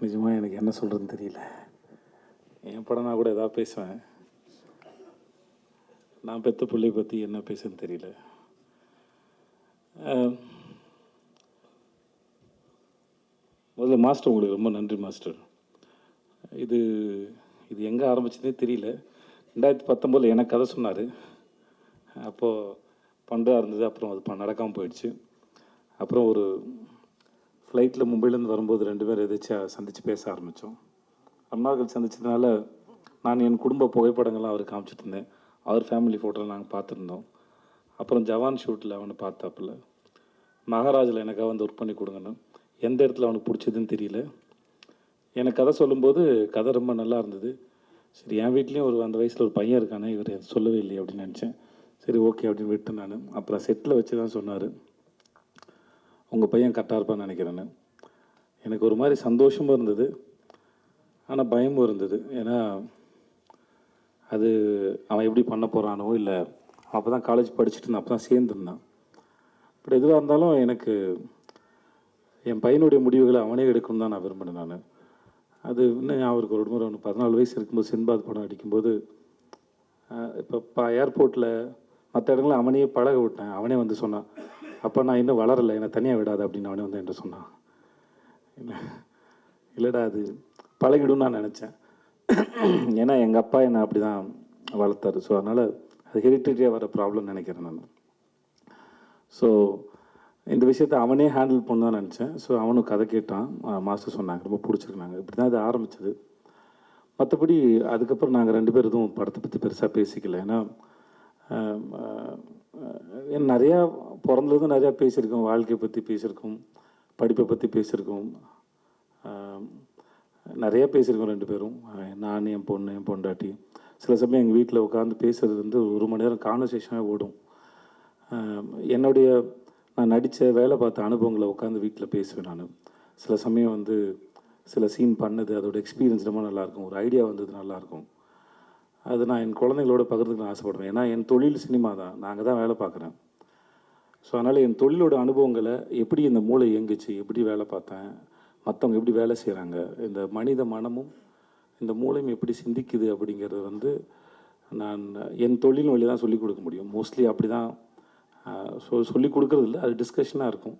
நிஜமாக எனக்கு என்ன சொல்கிறதுன்னு தெரியல. என் படம் நான் கூட எதாவது பேசுவேன். நான் பெற்ற பிள்ளைய பற்றி என்ன பேசுன்னு தெரியல. முதல்ல மாஸ்டர், உங்களுக்கு ரொம்ப நன்றி மாஸ்டர். இது இது எங்கே ஆரம்பிச்சதே தெரியல. 2019 எனக்கு கதை சொன்னார். அப்போது பண்றா இருந்தது. அப்புறம் அது நடக்காமல் போயிடுச்சு. அப்புறம் ஒரு ஃப்ளைட்டில் மும்பைலேருந்து வரும்போது 2 பேர் எதாச்சும் சந்தித்து பேச ஆரம்பித்தோம். ரொம்ப நாட்கள் சந்திச்சதுனால நான் என் குடும்ப புகைப்படங்கள்லாம் அவருக்கு காமிச்சிட்டு இருந்தேன். அவர் ஃபேமிலி ஃபோட்டோலாம் நாங்கள் பார்த்துருந்தோம். அப்புறம் ஜவான் ஷூட்டில் அவனை பார்த்தாப்புல. மகாராஜில் எனக்காக வந்து ஒர்க் பண்ணி கொடுங்கன்னு. எந்த இடத்துல அவனுக்கு பிடிச்சதுன்னு தெரியல. எனக்கு கதை சொல்லும்போது கதை ரொம்ப நல்லா இருந்தது. சரி, என் வீட்லேயும் அந்த வயசில் ஒரு பையன் இருக்கானே, இவர் சொல்லவே இல்லையே அப்படின்னு நினச்சேன். சரி, ஓகே அப்படின்னு விட்டு நான் அப்புறம் செட்டில் வச்சு தான் சொன்னார், உங்கள் பையன் கரெக்டாக இருப்பான்னு நினைக்கிறேன்னு. எனக்கு ஒரு மாதிரி சந்தோஷமும் இருந்தது, ஆனால் பயமும் இருந்தது. ஏன்னா அது அவன் எப்படி பண்ண போகிறானோ, இல்லை அப்போ தான் காலேஜ் படிச்சுட்டு இருந்தான், அப்போ தான் சேர்ந்துருந்தான். பட் எதுவாக இருந்தாலும் எனக்கு என் பையனுடைய முடிவுகளை அவனே எடுக்கணும் தான் நான் விரும்பினேன். நான் அது இன்னும் அவருக்கு ஒரு முறை 14 வயசு இருக்கும்போது சின்பாத் படம் அடிக்கும்போது, இப்போ ஏர்போர்ட்டில் மற்ற இடங்களில் அவனையே பழக விட்டேன். அவனே வந்து சொன்னான், அப்போ நான் இன்னும் வளரலை, என்னை தனியாக விடாது அப்படின்னு அவனே வந்து என்கிட்ட சொன்னான். இல்லைடா, அது பழகிடும் நான் நினச்சேன். ஏன்னா எங்கள் அப்பா என்னை அப்படி தான் வளர்த்தாரு. ஸோ அதனால் அது ஹெரிட்டரியாக வர ப்ராப்ளம் நினைக்கிறேன் நான். ஸோ இந்த விஷயத்தை அவனே ஹேண்டில் பண்ண தான் நினச்சேன். ஸோ அவனும் கதை கேட்டான், மாஸ்டர் சொன்னாங்க, ரொம்ப பிடிச்சிருக்குனாங்க. இப்படி தான் அது ஆரம்பிச்சது. மற்றபடி அதுக்கப்புறம் நாங்கள் 2 பேர் எதுவும் படத்தை பற்றி பெருசாக பேசிக்கல. ஏன்னா நிறையா பிறந்ததும் நிறையா பேசியிருக்கோம், வாழ்க்கையை பற்றி பேசியிருக்கோம், படிப்பை பற்றி பேசியிருக்கோம், நிறையா பேசியிருக்கோம் 2 பேரும். நான், என் பொண்ணு, என் பொண்டாட்டி. சில சமயம் எங்கள் வீட்டில் உட்காந்து பேசுகிறது வந்து 1 மணி நேரம் கான்வர்சேஷனாக ஓடும். நான் நடித்த வேலை பார்த்த அனுபவங்களை உட்காந்து வீட்டில் பேசுவேன் நான். சில சமயம் வந்து சில சீன் பண்ணது, அதோட எக்ஸ்பீரியன்ஸ் ரொம்ப நல்லாயிருக்கும், ஒரு ஐடியா வந்தது நல்லாயிருக்கும். அது நான் என் குழந்தைங்களோட பகிர்ந்துக்க ஆசைப்படுவேன். ஏன்னா என் தொழில் சினிமா தான், நாங்கள் தான் வேலை பார்க்குறேன். ஸோ அதனால் என் தொழிலோட அனுபவங்களை, எப்படி இந்த மூளை இயங்குச்சு, எப்படி வேலை பார்த்தேன், மற்றவங்க எப்படி வேலை செய்கிறாங்க, இந்த மனித மனமும் இந்த மூளையும் எப்படி சிந்திக்குது அப்படிங்கிறது வந்து நான் என் தொழில் வழி தான் சொல்லிக் கொடுக்க முடியும். மோஸ்ட்லி அப்படி தான் சொல்லிக் கொடுக்குறது இல்லை, அது டிஸ்கஷனாக இருக்கும்.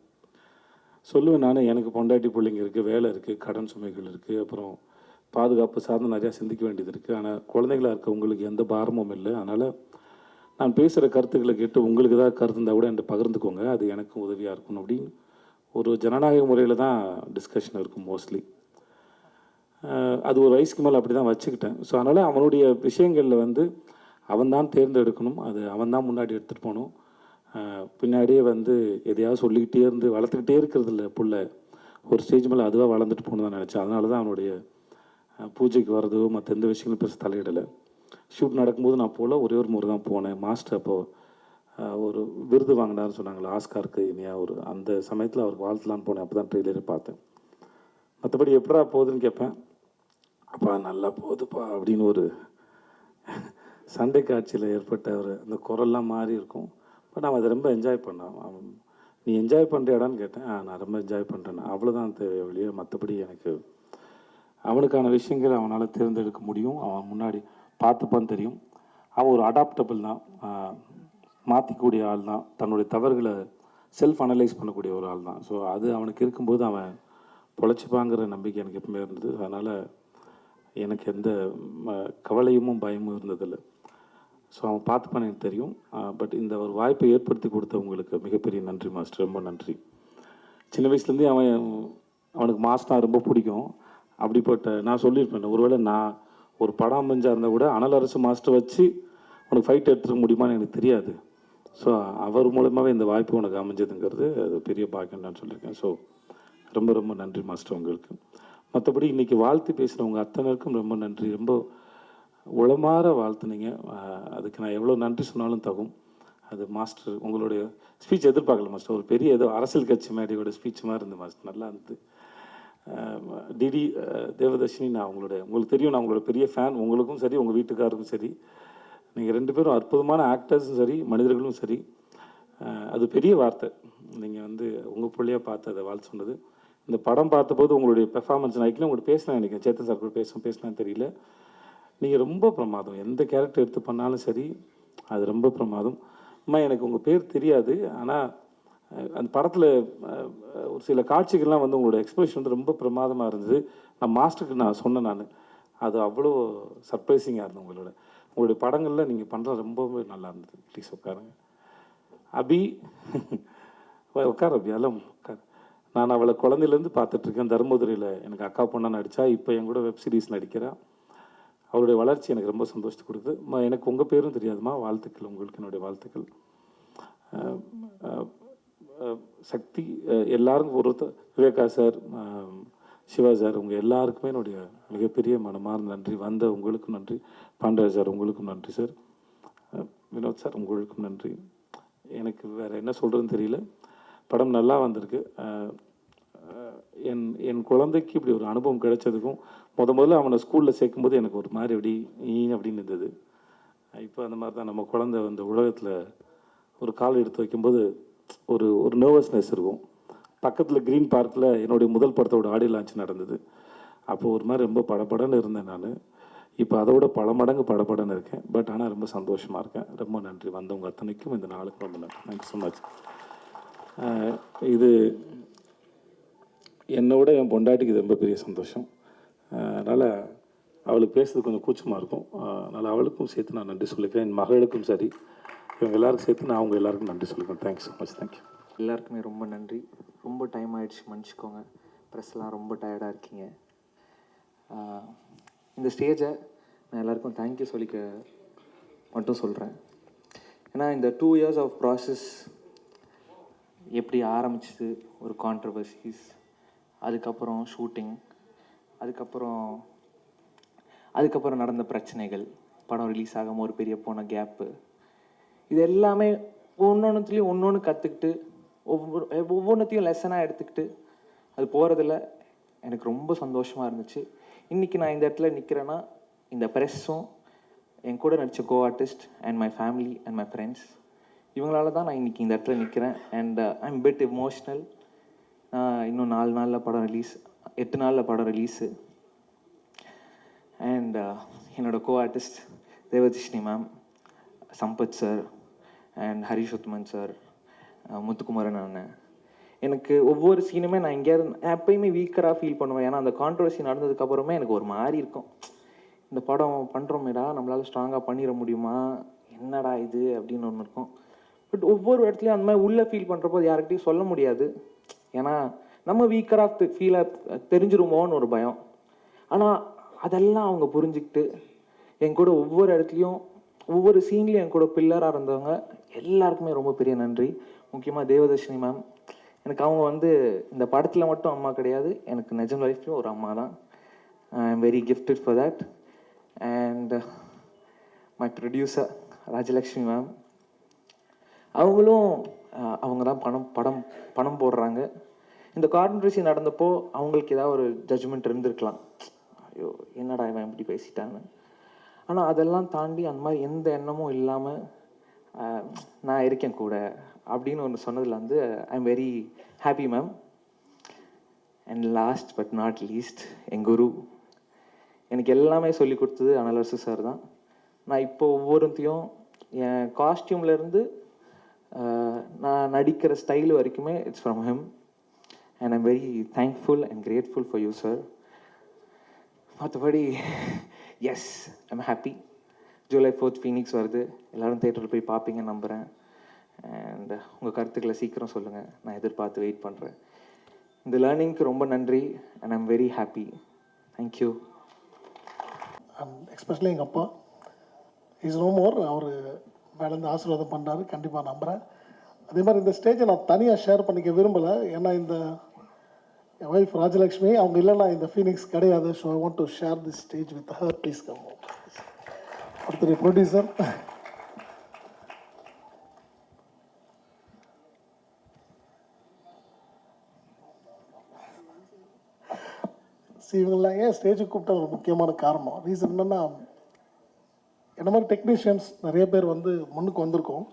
சொல்லுவேன் நான், எனக்கு பொண்டாட்டி பிள்ளைங்க இருக்குது, வேலை இருக்குது, கடன் சுமைகள் இருக்குது, அப்புறம் பாதுகாப்பு சார்ந்து நிறையா சிந்திக்க வேண்டியது இருக்குது. ஆனால் குழந்தைகளாக இருக்க உங்களுக்கு எந்த பாரமும் இல்லை. அதனால் நான் பேசுகிற கருத்துக்களை கேட்டு உங்களுக்கு ஏதாவது கருத்து இருந்தால் கூட என்கிட்ட பகிர்ந்துக்கோங்க, அது எனக்கும் உதவியாக இருக்கணும் அப்படின்னு ஒரு ஜனநாயக முறையில் தான் டிஸ்கஷன் இருக்கும் மோஸ்ட்லி. அது ஒரு வயசுக்கு மேலே அப்படி தான் வச்சுக்கிட்டேன். ஸோ அதனால் அவனுடைய விஷயங்களில் வந்து அவன் தான் தேர்ந்தெடுக்கணும், அது அவன் தான் முன்னாடி எடுத்துகிட்டு போகணும். பின்னாடியே வந்து எதையாவது சொல்லிக்கிட்டே இருந்து வளர்த்துக்கிட்டே இருக்கிறது இல்லை புள்ள. ஒரு ஸ்டேஜ் மேலே அதுவாக வளர்ந்துட்டு போகணும் தான் நினச்சேன். அதனால தான் அவனுடைய பூஜைக்கு வர்றதோ மற்ற எந்த விஷயங்களும் பெருசு தலையிடலை. ஷூட் நடக்கும்போது நான் போகல, ஒரே ஒரு முறை தான் போனேன். மாஸ்டர் அப்போது ஒரு விருது வாங்கினார்னு சொன்னாங்களா, ஆஸ்காருக்கு இனியாக ஒரு அந்த சமயத்தில் அவருக்கு வாழ்த்தலான்னு போனேன். அப்போ தான் ட்ரெய்லரே பார்த்தேன். மற்றபடி எப்படா போகுதுன்னு கேட்பேன், அப்பா நல்லா போகுதுப்பா அப்படின்னு ஒரு சண்டை காட்சியில் ஏற்பட்ட ஒரு அந்த குரல்லாம் மாறி இருக்கும். பட் அவன் அதை ரொம்ப என்ஜாய் பண்ணான். அவன், நீ என்ஜாய் பண்ணுறியாடான்னு கேட்டேன். நான் ரொம்ப என்ஜாய் பண்ணுறேன், அவ்வளோதான் தேவை வழியே. மற்றபடி எனக்கு அவனுக்கான விஷயங்கள் அவனால் தேர்ந்தெடுக்க முடியும், அவன் முன்னாடி பார்த்துப்பான்னு தெரியும். அவன் ஒரு அடாப்டபிள் தான், மாற்றிக்கூடிய ஆள் தான், தன்னுடைய தவறுகளை செல்ஃப் அனலைஸ் பண்ணக்கூடிய ஒரு ஆள் தான். ஸோ அது அவனுக்கு இருக்கும்போது அவன் பொழைச்சிப்பாங்கிற நம்பிக்கை எனக்கு எப்பவுமே இருந்தது. அதனால் எனக்கு எந்த கவலையும் பயமும் இருந்ததில்லை. ஸோ அவன் பார்த்துப்பான்னு எனக்கு தெரியும். பட் இந்த ஒரு வாய்ப்பை ஏற்படுத்தி கொடுத்தவங்களுக்கு மிகப்பெரிய நன்றி மாஸ்டர், ரொம்ப நன்றி. சின்ன வயசுலேருந்தே அவனுக்கு மாஸ்டர் ரொம்ப பிடிக்கும். அப்படிப்பட்ட நான் சொல்லியிருப்பேன், ஒருவேளை நான் ஒரு படம் அமைஞ்சால் இருந்தால் கூட அனல் அரசு மாஸ்டர் வச்சு உனக்கு ஃபைட் எடுத்துக்க முடியுமான்னு எனக்கு தெரியாது. ஸோ அவர் மூலமாகவே இந்த வாய்ப்பு உனக்கு அமைஞ்சதுங்கிறது அது பெரிய பாக்கியம் நான் சொல்லியிருக்கேன். ஸோ ரொம்ப ரொம்ப நன்றி மாஸ்டர் உங்களுக்கு. மற்றபடி இன்றைக்கி வாழ்த்து பேசுகிறவங்க அத்தனைக்கும் ரொம்ப நன்றி. ரொம்ப உளமாற வாழ்த்துனீங்க. அதுக்கு நான் எவ்வளோ நன்றி சொன்னாலும் தகும். அது மாஸ்டர் உங்களுடைய ஸ்பீச் எதிர்பார்க்கல மாஸ்டர், ஒரு பெரிய ஏதோ அரசியல் கட்சி மேடையோட ஸ்பீச் மாதிரி இருந்தது மாஸ்டர், நல்லா இருந்தது. டிடி தேவதர்ஷினி, நான் உங்களுக்கு தெரியும், நான் உங்களோட பெரிய ஃபேன். உங்களுக்கும் சரி, உங்கள் வீட்டுக்காருக்கும் சரி, நீங்கள் 2 பேரும் அற்புதமான ஆக்டர்ஸும் சரி, மனிதர்களும் சரி. அது பெரிய வார்த்தை, நீங்கள் வந்து உங்கள் பிள்ளையாக பார்த்து அதை வாழ்த்து சொன்னது. இந்த படம் பார்த்தபோது உங்களுடைய பெர்ஃபார்மன்ஸ் நான் உங்கள்கிட்ட பேசினேன் நினைக்கிறேன், சேத்தன் சார் கூட பேசினான்னு தெரியல. நீங்கள் ரொம்ப பிரமாதம், எந்த கேரக்டர் எடுத்து பண்ணாலும் சரி அது ரொம்ப பிரமாதம். அம்மா எனக்கு உங்கள் பேர் தெரியாது, ஆனால் அந்த படத்தில் ஒரு சில காட்சிகள்லாம் வந்து உங்களோட எக்ஸ்பிரஷன் வந்து ரொம்ப பிரமாதமாக இருந்தது. நான் மாஸ்டருக்கு நான் சொன்னேன், நான் அது அவ்வளோ சர்ப்ரைசிங்காக இருந்தது. உங்களுடைய படங்களில் நீங்கள் பண்ணுறது ரொம்பவே நல்லா இருந்தது. ப்ளீஸ் உட்காருங்க. அபி உட்கார் அபி, அதெல்லாம் உட்கார். நான் அவளை குழந்தையிலேருந்து பார்த்துட்ருக்கேன். தர்மபுரியில் எனக்கு அக்கா பொண்ணாக நடித்தா, இப்போ என் கூட வெப் சீரிஸ் நடிக்கிறேன். அவருடைய வளர்ச்சி எனக்கு ரொம்ப சந்தோஷத்தை கொடுக்குது. எனக்கு உங்கள் பேரும் தெரியாதுமா, வாழ்த்துக்கள், உங்களுக்கு என்னுடைய வாழ்த்துக்கள். சக்தி எல்லாருக்கும் ஒருத்தர், விவேகா சார், சிவா சார், உங்கள் எல்லாருக்குமே என்னுடைய மிகப்பெரிய மனமார்ந்த நன்றி. வந்த உங்களுக்கும் நன்றி. பாண்டராஜ் சார் உங்களுக்கும் நன்றி சார். வினோத் சார் உங்களுக்கும் நன்றி. எனக்கு வேறு என்ன சொல்கிறதுன்னு தெரியல. படம் நல்லா வந்திருக்கு. என் குழந்தைக்கு இப்படி ஒரு அனுபவம் கிடைச்சதுக்கும், முதல்ல அவனை ஸ்கூலில் சேர்க்கும்போது எனக்கு ஒரு மாதிரி அப்படின்னு இருந்தது. இப்போ அந்த மாதிரி தான் நம்ம குழந்தை அந்த உலகத்தில் ஒரு கால் எடுத்து வைக்கும்போது ஒரு நர்வஸ்னஸ் இருக்கும். பக்கத்தில் க்ரீன் பார்க்கில் என்னுடைய முதல் படத்தோட ஆடியோ லான்ச் நடந்தது. அப்போது ஒரு மாதிரி ரொம்ப படபடன்னு இருந்தேன் நான். இப்போ அதை விட பல மடங்கு படபடன்னு இருக்கேன். பட் ஆனால் ரொம்ப சந்தோஷமாக இருக்கேன். ரொம்ப நன்றி வந்தவங்க அத்தனைக்கும், இந்த நாளுக்கு ரொம்ப நன்றி. Thank you so much. இது என்னோட என் பொண்டாட்டிக்கு இது ரொம்ப பெரிய சந்தோஷம். அதனால் அவளுக்கு பேசுறது கொஞ்சம் கூச்சமாக இருக்கும். அதனால் அவளுக்கும் சேர்த்து நான் நன்றி சொல்லிக்கிறேன். என் மகளுக்கும் சரி, இவங்க எல்லாருக்கும் சேர்த்து நான் அவங்க எல்லாருக்கும் நன்றி சொல்லிக்கிறேன். Thanks so much. தேங்க்யூ. எல்லாருக்குமே ரொம்ப நன்றி. ரொம்ப டைம் ஆகிடுச்சு, மன்னிச்சிக்கோங்க. ப்ரெஸ்லாம் ரொம்ப டயர்டாக இருக்கீங்க. இந்த ஸ்டேஜை நான் எல்லாருக்கும் தேங்க்யூ சொல்லிக்க மட்டும் சொல்கிறேன். ஏன்னா இந்த 2 years ஆஃப் ப்ராசஸ் எப்படி ஆரம்பிச்சிது, ஒரு கான்ட்ரவர்சிஸ், அதுக்கப்புறம் ஷூட்டிங், அதுக்கப்புறம் நடந்த பிரச்சனைகள், படம் ரிலீஸ் ஆகாமல் ஒரு பெரிய போன கேப்பு, இது எல்லாமே ஒவ்வொன்றுத்துலேயும் ஒன்று கற்றுக்கிட்டு ஒவ்வொன்றத்தையும் லெசனாக எடுத்துக்கிட்டு அது போகிறதுல எனக்கு ரொம்ப சந்தோஷமாக இருந்துச்சு. இன்றைக்கி நான் இந்த இடத்துல நிற்கிறேன்னா, இந்த ப்ரெஸ்ஸும் என் கூட நடித்த co artist and my family and my friends, இவங்களால தான் நான் இன்றைக்கி இந்த இடத்துல நிற்கிறேன். And I am bit emotional. இன்னும் 4 நாளில் படம் ரிலீஸ், 8 நாளில் படம் ரிலீஸு. அண்ட் என்னோடய co artist Devadarshini ma'am, Sampath sir and Harish Uthaman sir, Muthukumaran அண்ணன், எனக்கு ஒவ்வொரு சீனுமே நான் எங்கேயாவது எப்போயுமே வீக்கராக ஃபீல் பண்ணுவேன். ஏன்னா அந்த கான்ட்ரவர்சி நடந்ததுக்கப்புறமே எனக்கு ஒரு மாதிரி இருக்கும், இந்த படம் பண்ணுறோமேடா, நம்மளால் ஸ்ட்ராங்காக பண்ணிட முடியுமா, என்னடா இது அப்படின்னு ஒன்று இருக்கும். பட் ஒவ்வொரு இடத்துலையும் அந்த மாதிரி உள்ளே ஃபீல் பண்ணுறப்போ அது யார்கிட்டையும் சொல்ல முடியாது. ஏன்னா நம்ம வீக்கராக ஃபீலாக தெரிஞ்சிருமோன்னு ஒரு பயம். ஆனால் அதெல்லாம் அவங்க புரிஞ்சுக்கிட்டு என் கூட ஒவ்வொரு இடத்துலையும் ஒவ்வொரு சீன்லேயும் என் கூட பில்லராக இருந்தவங்க எல்லாருக்குமே ரொம்ப பெரிய நன்றி. முக்கியமாக தேவதர்ஷினி மேம், எனக்கு அவங்க வந்து இந்த படத்தில் மட்டும் அம்மா கிடையாது, எனக்கு நிஜம் லைஃப்லையும் ஒரு அம்மா தான். ஐ am very gifted for that. And my producer Rajalakshmi ma'am, அவங்களும் அவங்க தான் பணம் போடுறாங்க. இந்த கான்ட்ரவர்சி நடந்தப்போ அவங்களுக்கு ஏதாவது ஒரு ஜட்ஜ்மெண்ட் இருந்திருக்கலாம், ஐயோ என்னடா இவன் இப்படி பேசிட்டான்னு. ஆனால் அதெல்லாம் தாண்டி அந்த மாதிரி எந்த எண்ணமும் இல்லாமல் நான் இருக்கேன் கூட அப்படின்னு ஒன்று சொன்னதில் வந்து I am very happy ma'am. And last but not least, என் குரு, எனக்கு எல்லாமே சொல்லி கொடுத்தது அனலரசு சார் தான். நான் இப்போ ஒவ்வொருத்தையும் என் காஸ்டியூம்லேருந்து நான் நடிக்கிற ஸ்டைல் வரைக்குமே it's from him. And I'm very thankful and grateful for you sir. மற்றபடி yes I'm happy. July 4th Phoenix வருது, எல்லோரும் தேட்டரில் போய் பார்ப்பீங்கன்னு நம்புகிறேன். அண்ட் உங்கள் கருத்துக்களை சீக்கிரம் சொல்லுங்கள், நான் எதிர்பார்த்து வெயிட் பண்ணுறேன். இந்த லேர்னிங்க்கு ரொம்ப நன்றி. And I'm very happy. Thank you. Especially எங்கள் அப்பா இஸ் நோ மோர், அவர் மேலேருந்து ஆசீர்வாதம் பண்ணுறாரு, கண்டிப்பாக நம்புகிறேன். அதே மாதிரி இந்த ஸ்டேஜை நான் தனியாக ஷேர் பண்ணிக்க விரும்பலை. ஏன்னா இந்த என் ஒய்ஃப் ராஜலக்ஷ்மி அவங்க இல்லைன்னா இந்த ஃபீனிக்ஸ் கிடையாது. So I want to share this stage with her. Please come. ஒருத்தர் ப்ரொடியூசர், இவங்கெல்லாம் ஏன் ஸ்டேஜுக்கு கூப்பிட்ட ஒரு முக்கியமான காரணம், ரீசன் என்னென்னா, என்ன மாதிரி டெக்னீஷியன்ஸ் நிறைய பேர் வந்து முன்னுக்கு வந்திருக்கோம்.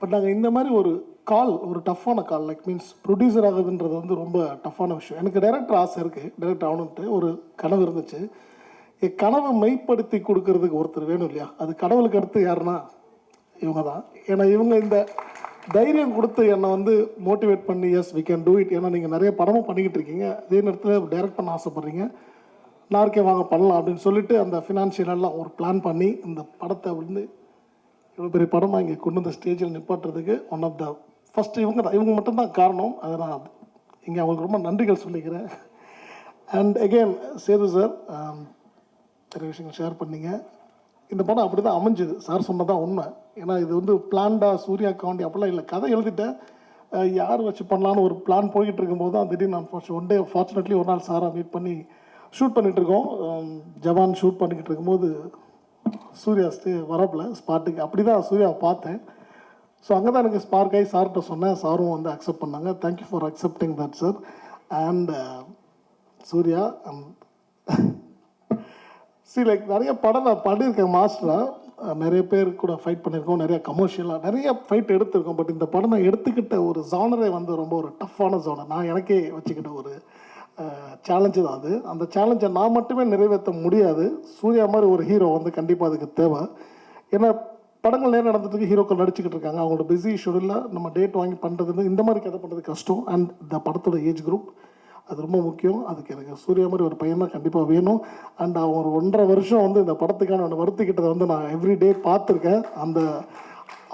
பட் நாங்கள் இந்த மாதிரி ஒரு கால், ஒரு டஃப்பான கால், லைக் மீன்ஸ் ப்ரொடியூசர் ஆகுதுன்றது வந்து ரொம்ப டஃப்பான விஷயம். எனக்கு டைரக்டர் ஆசை இருக்குது, டைரக்டர் ஆகணுன்ட்டு ஒரு கனவு இருந்துச்சு. என் கனவை மெய்ப்படுத்தி கொடுக்கறதுக்கு ஒருத்தர் வேணும் இல்லையா? அது கடவுளுக்கு அடுத்து யாருன்னா இவங்க தான். ஏன்னா இவங்க இந்த தைரியம் கொடுத்து என்னை வந்து மோட்டிவேட் பண்ணி, yes we can do it. ஏன்னா நீங்கள் நிறைய படமும் பண்ணிக்கிட்டு இருக்கீங்க, அதே நேரத்தில் டைரக்ட் பண்ண ஆசைப்பட்றீங்க, நான் இருக்கே வாங்க பண்ணலாம் அப்படின்னு சொல்லிட்டு அந்த ஃபினான்ஷியலெல்லாம் ஒரு பிளான் பண்ணி இந்த படத்தை வந்து இவ்வளோ பெரிய படமாக இங்கே கொண்டு வந்த ஸ்டேஜில் நிப்பாட்டுறதுக்கு ஒன் ஆஃப் த ஃபஸ்ட்டு இவங்க தான். இவங்க மட்டும்தான் காரணம். அதை நான் இங்கே அவங்களுக்கு ரொம்ப நன்றிகள் சொல்லிக்கிறேன். அண்ட் அகெயின் சேது சார் நிறைய விஷயங்கள் ஷேர் பண்ணீங்க. இந்த படம் அப்படி தான் அமைஞ்சுது, சார் சொன்னதான் உண்மை. ஏன்னா இது வந்து பிளான்டாக சூர்யா காண்டி அப்படிலாம் இல்லை. கதை எழுதிட்டேன், யார் வச்சு பண்ணலான்னு ஒரு பிளான் போய்கிட்டு இருக்கும்போது தான் திடீர்னு நான் ஒன் டே ஃபார்ச்சுனேட்லி ஒரு நாள் சாரை மீட் பண்ணி ஷூட் பண்ணிகிட்டு இருக்கோம். ஜவான் ஷூட் பண்ணிக்கிட்டு இருக்கும்போது சூர்யா வரப்பில் ஸ்பாட்டுக்கு அப்படி தான் சூர்யாவை பார்த்தேன். ஸோ அங்கே தான் எனக்கு ஸ்பார்க் ஆகி சார்கிட்ட சொன்னேன், சாரும் வந்து அக்செப்ட் பண்ணாங்க. Thank you for accepting that sir. And Suriya like நிறைய படம் நான் பண்ணியிருக்கேன் மாஸ்டராக, நிறைய பேர் கூட ஃபைட் பண்ணியிருக்கோம், நிறைய கமர்ஷியலாக நிறைய ஃபைட் எடுத்திருக்கோம். பட் இந்த படம் நான் எடுத்துக்கிட்ட ஒரு ஜானரே வந்து ரொம்ப ஒரு டஃப்பான ஜானர். நான் எனக்கே வச்சுக்கிட்ட ஒரு சேலஞ்சு தான் அது. அந்த சேலஞ்சை நான் மட்டுமே நிறைவேற்ற முடியாது, சூர்யா மாதிரி ஒரு ஹீரோ வந்து கண்டிப்பாக அதுக்கு தேவை. ஏன்னா படங்கள் நேரம் நடந்துட்டு ஹீரோக்கள் நடிச்சுக்கிட்டு இருக்காங்க, அவங்களோட பிஸி ஷெடியூலில் நம்ம டேட் வாங்கி பண்ணுறது இந்த மாதிரி கதை பண்ணுறது கஷ்டம். அண்ட் இந்த படத்தோட ஏஜ் குரூப் அது ரொம்ப முக்கியம். அதுக்கு எனக்கு சூர்யா மாதிரி ஒரு பையன் தான் கண்டிப்பாக வேணும். அண்ட் அவன் ஒரு 1.5 வருஷம் வந்து இந்த படத்துக்கான அவனை வருத்திக்கிட்டதை வந்து நான் எவ்ரிடே பார்த்துருக்கேன். அந்த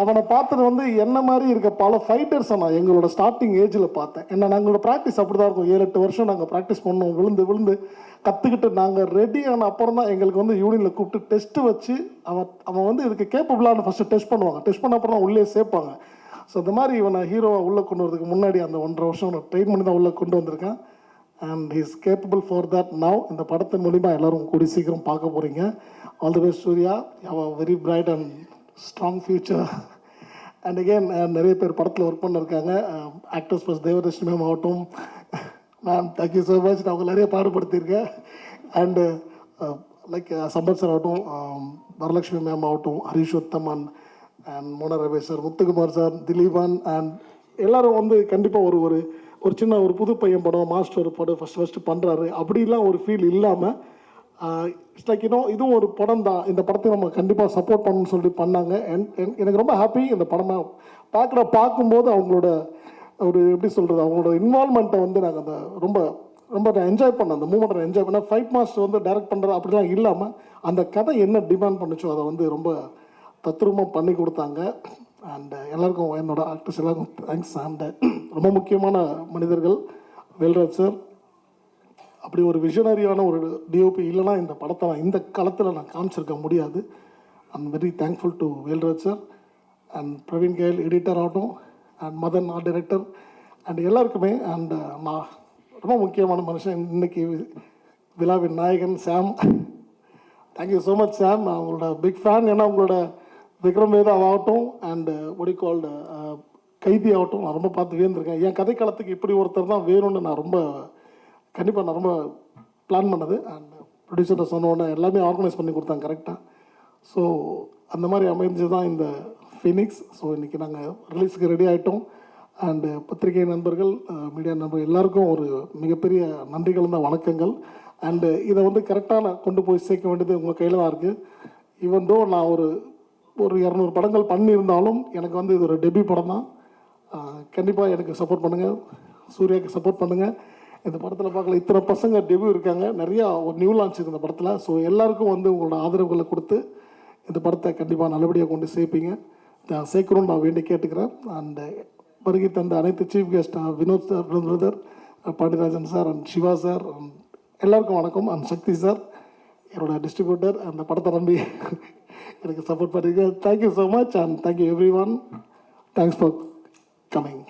அவனை பார்த்தது வந்து என்ன மாதிரி இருக்க பல ஃபைட்டர்ஸை நான் எங்களோட ஸ்டார்டிங் ஏஜில் பார்த்தேன். ஏன்னா நாங்களோட ப்ராக்டிஸ் அப்படி தான் இருக்கும், 7-8 வருஷம் நாங்கள் ப்ராக்டிஸ் பண்ணோம், விழுந்து விழுந்து கற்றுக்கிட்டு நாங்கள் ரெடி ஆன அப்புறம் தான் எங்களுக்கு வந்து யூனியனில் கூப்பிட்டு டெஸ்ட்டு வச்சு அவன் வந்து இதுக்கு கேப்பபிளான ஃபஸ்ட்டு டெஸ்ட் பண்ணுவாங்க, டெஸ்ட் பண்ண அப்புறம் தான் உள்ளே சேர்ப்பாங்க. ஸோ இந்த மாதிரி இவனை ஹீரோவை உள்ளே கொண்டு வரதுக்கு முன்னாடி அந்த 1.5 வருஷம் அவனை ட்ரெயின் பண்ணி தான் உள்ளே கொண்டு வந்திருக்கேன். And he is capable for that now. இந்த படத்தின் மூலிமா எல்லோரும் கூடி சீக்கிரம் பார்க்க போகிறீங்க. All the best Surya, have a very bright and strong future. And again நிறைய பேர் படத்தில் ஒர்க் பண்ணியிருக்காங்க. ஆக்டர்ஸ் ப்ளஸ் தேவதர்ஷினி மேம் ஆகட்டும், மேம் தேங்க்யூ ஸோ மச், நான் அவங்க நிறைய பாடுபடுத்தியிருக்கேன். அண்டு லைக் சம்பத் சார் ஆகட்டும், வரலட்சுமி மேம் ஆகட்டும், Harish Uthaman and Mona Ramesh sir, Muthukumar sir, Dileepan and எல்லோரும் வந்து கண்டிப்பாக ஒரு சின்ன ஒரு புது பையன் படம், மாஸ்டர் படம் ஃபஸ்ட்டு பண்ணுறாரு அப்படிலாம் ஒரு ஃபீல் இல்லாமல் இட்ஸ் லைக் இதுவும் ஒரு படம் தான், இந்த படத்தை நம்ம கண்டிப்பாக சப்போர்ட் பண்ணணும்னு சொல்லிட்டு பண்ணாங்க. எனக்கு ரொம்ப ஹாப்பி இந்த படமாக பார்க்கும்போது அவங்களோட ஒரு எப்படி சொல்கிறது, அவங்களோட இன்வால்மெண்ட்டை வந்து நாங்கள் அந்த ரொம்ப ரொம்ப நான் என்ஜாய் பண்ணேன், அந்த மூமெண்ட்டை நான் என்ஜாய் பண்ணேன். ஃபைட் மாஸ்டர் வந்து டைரக்ட் பண்ணுறது அப்படிலாம் இல்லாமல் அந்த கதை என்ன டிமாண்ட் பண்ணுச்சோ அதை வந்து ரொம்ப தத்ரூபமாக பண்ணி கொடுத்தாங்க. அண்ட் எல்லாருக்கும் என்னோட ஆக்டர்ஸ் எல்லாருக்கும் தேங்க்ஸ். அண்ட் ரொம்ப முக்கியமான மனிதர்கள் வேல்ராஜ் சார், அப்படி ஒரு விஷனரியான ஒரு டிஓபி இல்லைனா இந்த படத்தை நான் இந்த காலத்தில் நான் காமிச்சிருக்க முடியாது. I'm very thankful to Velraj sir and Praveen KL editor ஆகட்டும், and Madan art director and எல்லாருக்குமே. அண்ட் நான் ரொம்ப முக்கியமான மனுஷன் இன்றைக்கி விழாவின் நாயகன் Sam, thank you so much Sam, நான் உங்களோட பிக் ஃபேன். ஏன்னா உங்களோட விக்ரம் வேதா ஆகட்டும் அண்டு ஒடிகால்டு கைதி ஆகட்டும் நான் ரொம்ப பார்த்து வேந்திருக்கேன். என் கதைக்காலத்துக்கு இப்படி ஒருத்தர் தான் வேணும்னு நான் ரொம்ப பிளான் பண்ணது. அண்ட் ப்ரொடியூசர்கிட்ட சொன்னோன்னே எல்லாமே ஆர்கனைஸ் பண்ணி கொடுத்தாங்க கரெக்டாக. ஸோ அந்த மாதிரி அமைஞ்சு தான் இந்த ஃபீனிக்ஸ். ஸோ இன்றைக்கி நாங்கள் ரிலீஸுக்கு ரெடி ஆகிட்டோம். அண்டு பத்திரிகை நண்பர்கள், மீடியா நண்பர்கள் எல்லாருக்கும் ஒரு மிகப்பெரிய நன்றிகள் தான், வணக்கங்கள். அண்டு இதை வந்து கரெக்டாக நான் கொண்டு போய் சேர்க்க வேண்டியது உங்கள் கையில் தான் இருக்குது. ஈவன் தோ நான் ஒரு 200 படங்கள் பண்ணியிருந்தாலும் எனக்கு வந்து இது ஒரு டெபியூ படம் தான். கண்டிப்பாக எனக்கு சப்போர்ட் பண்ணுங்கள், சூர்யாவுக்கு சப்போர்ட் பண்ணுங்கள். இந்த படத்தில் பார்க்கல இத்தனை பசங்க டெபியூ இருக்காங்க, நிறையா ஒரு நியூ லான்ச் இருக்குது இந்த படத்தில். ஸோ எல்லாருக்கும் வந்து உங்களோட ஆதரவுகளை கொடுத்து இந்த படத்தை கண்டிப்பாக நல்லபடியாக கொண்டு சேர்ப்பீங்க, நான் சேர்க்கணும்னு நான் வேண்டி கேட்டுக்கிறேன். அண்ட் வருகை தந்த அனைத்து chief guest Vinod sir, brother Pandiarajan sir and Siva sir, எல்லாருக்கும் வணக்கம். அண்ட் சக்தி சார் என்னோட டிஸ்ட்ரிபியூட்டர், அந்த படத்தை நம்பி எனக்கு சப்போர்ட் பண்ணிருக்கேன். Thank you so much and thank you everyone. Thanks for coming.